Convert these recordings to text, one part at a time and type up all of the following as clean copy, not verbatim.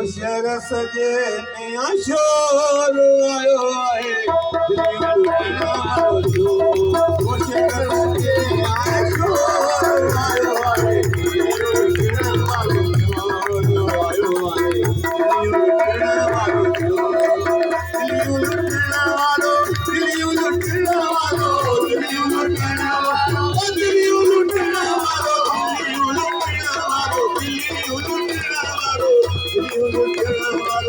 होशियार सजे नया शोर आयो आहे दिलियूं लुटण वारो चोर होशियार सजे नया शोर आयो आहे दिलियूं लुटण वारो चोर आयो आहे दिलियूं लुटण वारो चोर दिलियूं लुटण वारो दिलियूं लुटण वारो दिलियूं लुटण वारो दिलियूं लुटण वारो दिलियूं लुटण वारो दिलियूं लुटण वारो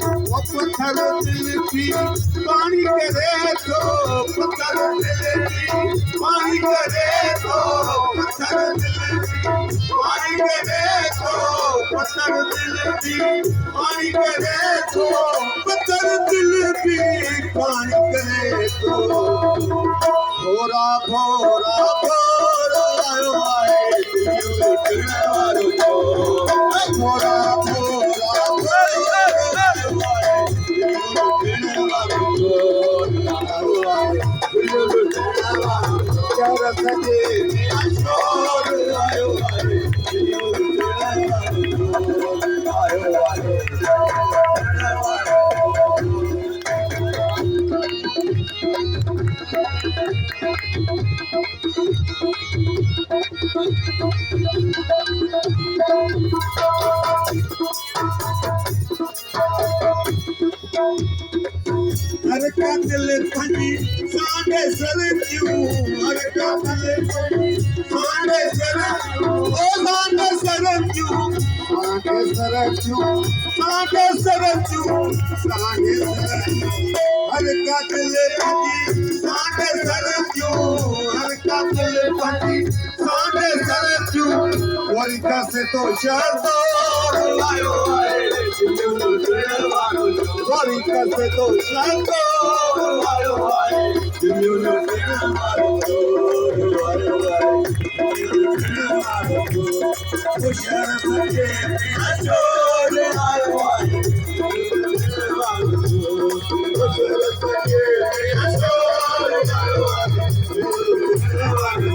पत्थर दिल की पानी करे तो पत्थर दिल की पानी करे तो पत्थर दिल की पानी करे तो पत्थर दिल की पानी करे तो पत्थर दिल की पानी करे तो भोरा भोरा भोरा आयो आए दिलियूं लुटण वारो चोर भोरा भोरा हर का दिल फटी साडे सर क्यों हर का दिल फटी साडे सर ओ साडे सर क्यों साडे सर क्यों साडे सर क्यों साडे सर हर का दिल फटी साडे सर क्यों हर का दिल फटी साडे सर क्यों वरिका से तो शानदार आयो आए दिलियूं लुटण वारो वरिका से तो शानदार आयो आए दिलियूं लुटण वारो आयो आए दिलियूं लुटण वारो होशियार सजे नया शोर आयो आए दिलियूं लुटण वारो होशियार सजे नया शोर आयो आए दिलियूं लुटण वारो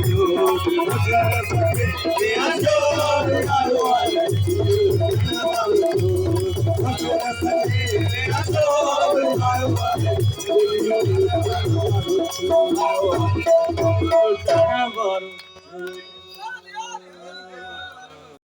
होशियार सजे नया शोर आयो आए दिलियूं लुटण वारो होशियार सजे नया शोर आयो आए दिलियूं लुटण वारो आयो आए